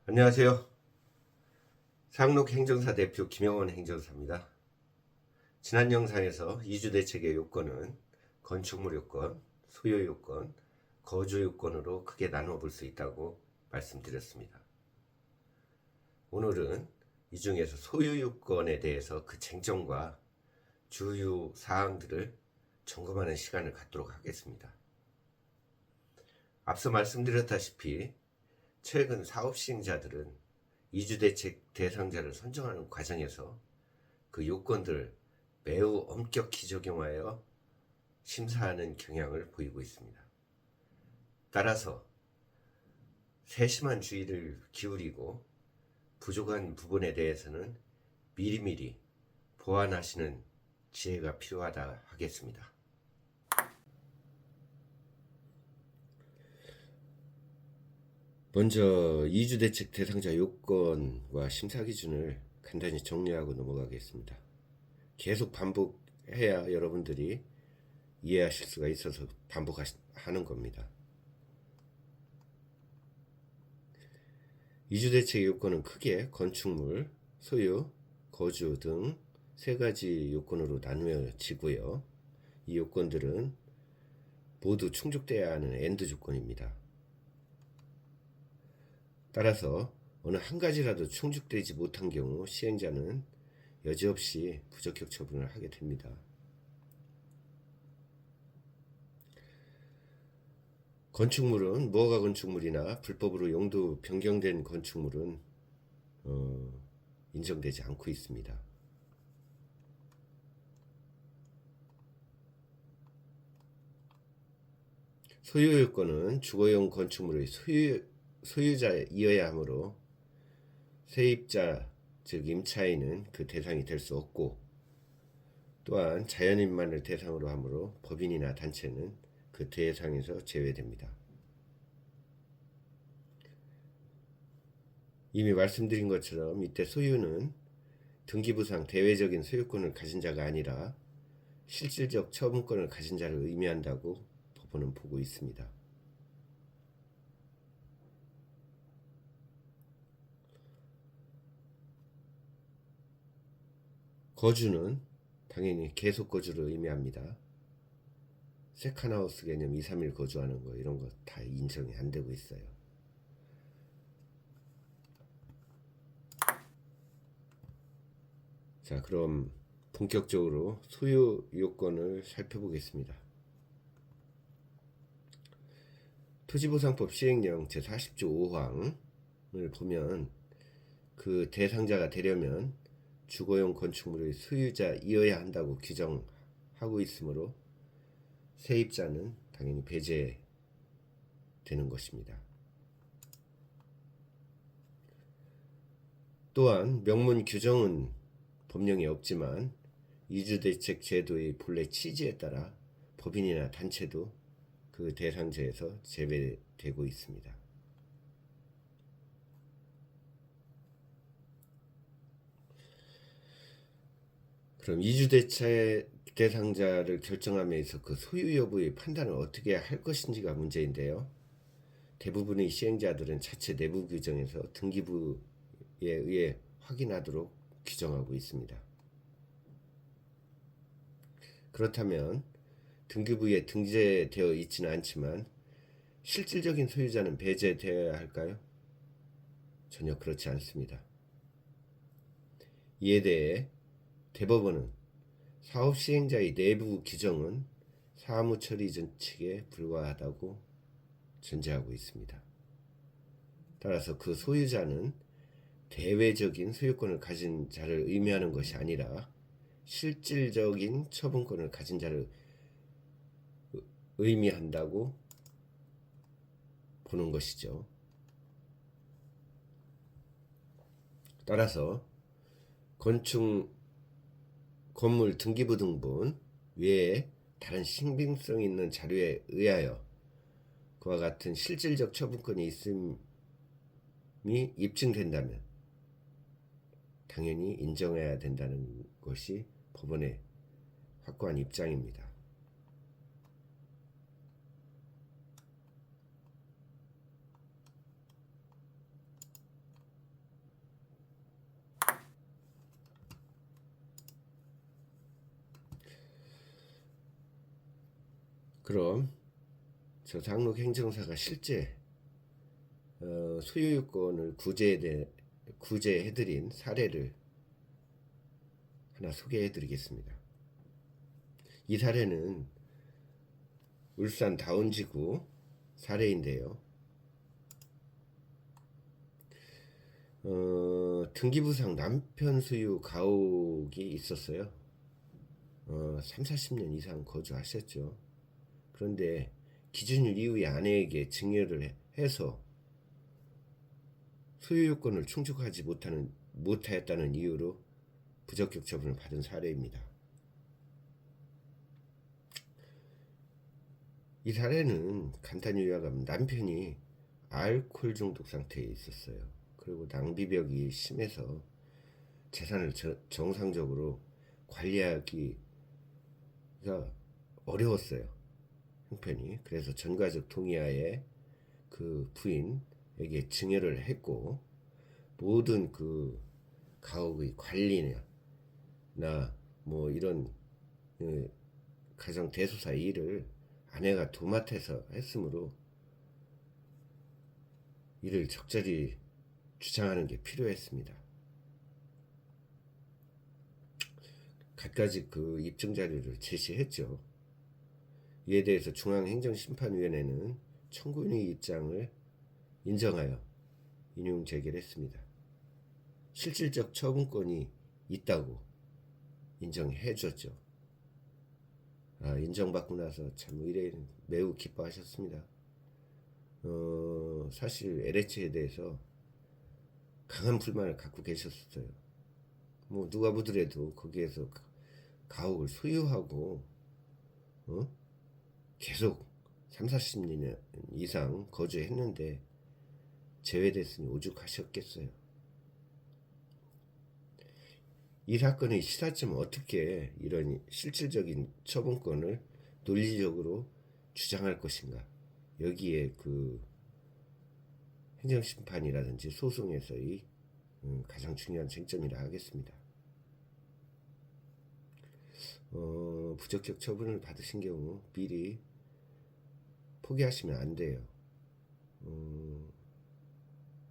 안녕하세요. 상록 행정사 대표 김영원 행정사입니다. 지난 영상에서 이주대책의 요건은 건축물 요건, 소유 요건, 거주 요건으로 크게 나눠 볼 수 있다고 말씀드렸습니다. 오늘은 이 중에서 소유 요건에 대해서 그 쟁점과 주요 사항들을 점검하는 시간을 갖도록 하겠습니다. 앞서 말씀드렸다시피 최근 사업 시행자들은 이주대책 대상자를 선정하는 과정에서 그 요건들을 매우 엄격히 적용하여 심사하는 경향을 보이고 있습니다. 따라서 세심한 주의를 기울이고 부족한 부분에 대해서는 미리미리 보완하시는 지혜가 필요하다 하겠습니다. 먼저 이주대책 대상자 요건과 심사 기준을 간단히 정리하고 넘어가겠습니다. 계속 반복해야 여러분들이 이해하실 수가 있어서 반복하는 겁니다. 이주대책 요건은 크게 건축물, 소유, 거주 등 세 가지 요건으로 나누어지고요. 이 요건들은 모두 충족돼야 하는 엔드 조건입니다. 따라서 어느 한 가지라도 충족되지 못한 경우 시행자는 여지없이 부적격 처분을 하게 됩니다. 건축물은 무허가 건축물이나 불법으로 용도 변경된 건축물은 인정되지 않고 있습니다. 소유 요건은 주거용 건축물의 소유자이어야 하므로 세입자 즉 임차인은 그 대상이 될 수 없고, 또한 자연인만을 대상으로 하므로 법인이나 단체는 그 대상에서 제외됩니다. 이미 말씀드린 것처럼 이때 소유는 등기부상 대외적인 소유권을 가진 자가 아니라 실질적 처분권을 가진 자를 의미한다고 법원은 보고 있습니다. 거주는 당연히 계속 거주를 의미합니다. 세컨하우스 개념 2, 3일 거주하는 거 이런 거 다 인정이 안 되고 있어요. 자, 그럼 본격적으로 소유 요건을 살펴보겠습니다. 토지보상법 시행령 제40조 5항을 보면 그 대상자가 되려면 주거용 건축물의 소유자이어야 한다고 규정하고 있으므로 세입자는 당연히 배제되는 것입니다. 또한 명문 규정은 법령에 없지만 이주대책 제도의 본래 취지에 따라 법인이나 단체도 그 대상자에서 제외되고 있습니다. 그럼 이주대책 대상자를 결정함에 있어 그 소유 여부의 판단을 어떻게 할 것인지가 문제인데요. 대부분의 시행자들은 자체 내부 규정에서 등기부에 의해 확인하도록 규정하고 있습니다. 그렇다면 등기부에 등재되어 있지는 않지만 실질적인 소유자는 배제되어야 할까요? 전혀 그렇지 않습니다. 이에 대해 대법원은 사업 시행자의 내부 규정은 사무 처리 정칙에 불과하다고 전제하고 있습니다. 따라서 그 소유자는 대외적인 소유권을 가진 자를 의미하는 것이 아니라 실질적인 처분권을 가진 자를 의미한다고 보는 것이죠. 따라서 건물 등기부 등본 외에 다른 신빙성 있는 자료에 의하여 그와 같은 실질적 처분권이 있음이 입증된다면 당연히 인정해야 된다는 것이 법원의 확고한 입장입니다. 그럼 저 상록 행정사가 실제 소유요건을 구제해드린 사례를 하나 소개해드리겠습니다. 이 사례는 울산 다운지구 사례인데요. 등기부상 남편 소유 가옥이 있었어요. 3, 40년 이상 거주하셨죠. 그런데 기준일 이후에 아내에게 증여를 해서 소유 요건을 충족하지 못하였다는 이유로 부적격 처분을 받은 사례입니다. 이 사례는 간단히 요약하면 남편이 알코올 중독 상태에 있었어요. 그리고 낭비벽이 심해서 재산을 정상적으로 관리하기가 어려웠어요. 형편이. 그래서 전가족 동의하에 그 부인에게 증여를 했고, 모든 그 가옥의 관리나 뭐 이런 가정 대소사 일을 아내가 도맡아서 했으므로 이를 적절히 주장하는 게 필요했습니다. 갖가지 그 입증 자료를 제시했죠. 이에 대해서 중앙행정심판위원회는 청구인의 입장을 인정하여 인용 제기를 했습니다. 실질적 처분권이 있다고 인정해 줬죠. 인정받고 나서 참 의뢰인 매우 기뻐하셨습니다. 사실 LH에 대해서 강한 불만을 갖고 계셨어요. 뭐 누가 보더라도 거기에서 가옥을 소유하고 계속 3, 40년 이상 거주했는데 제외됐으니 오죽하셨겠어요. 이 사건의 시사점은 어떻게 이런 실질적인 처분권을 논리적으로 주장할 것인가. 여기에 그 행정심판이라든지 소송에서의 가장 중요한 쟁점이라 하겠습니다. 부적격 처분을 받으신 경우 미리 포기하시면 안 돼요.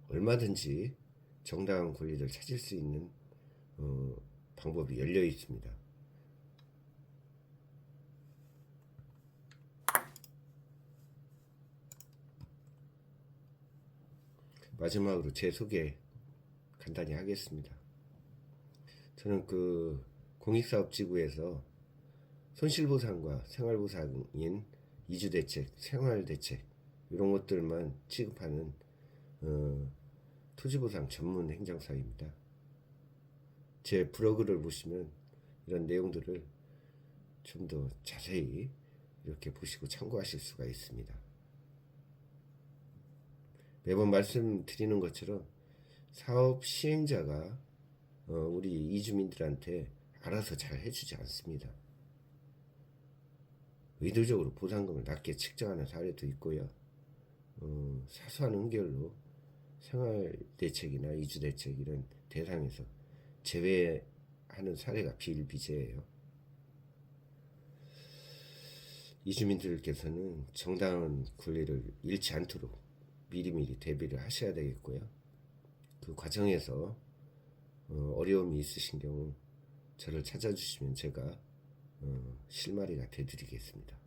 얼마든지 정당한 권리를 찾을 수 있는 방법이 열려 있습니다. 마지막으로 제 소개 간단히 하겠습니다. 저는 그 공익사업지구에서 손실보상과 생활보상인 이주대책, 생활대책 이런 것들만 취급하는 토지보상 전문 행정사입니다. 제 블로그를 보시면 이런 내용들을 좀 더 자세히 이렇게 보시고 참고하실 수가 있습니다. 매번 말씀드리는 것처럼 사업 시행자가 우리 이주민들한테 알아서 잘 해주지 않습니다. 의도적으로 보상금을 낮게 책정하는 사례도 있고요. 사소한 은결로 생활대책이나 이주대책 이런 대상에서 제외하는 사례가 비일비재해요. 이주민들께서는 정당한 권리를 잃지 않도록 미리미리 대비를 하셔야 되겠고요. 그 과정에서 어려움이 있으신 경우 저를 찾아주시면 제가 실마리가 되드리겠습니다.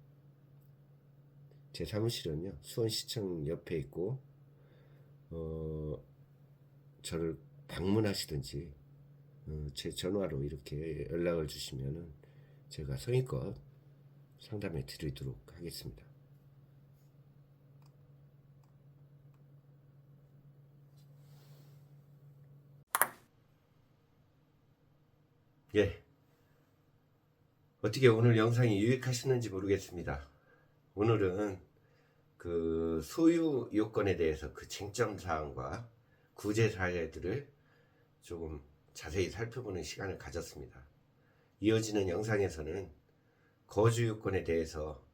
제 사무실은요 수원시청 옆에 있고 저를 방문하시든지 제 전화로 이렇게 연락을 주시면은 제가 성의껏 상담해 드리도록 하겠습니다. 예. 어떻게 오늘 영상이 유익하셨는지 모르겠습니다. 오늘은 그 소유 요건에 대해서 그 쟁점 사항과 구제 사례들을 조금 자세히 살펴보는 시간을 가졌습니다. 이어지는 영상에서는 거주 요건에 대해서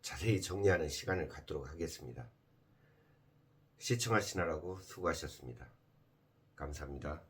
자세히 정리하는 시간을 갖도록 하겠습니다. 시청하시느라고 수고하셨습니다. 감사합니다.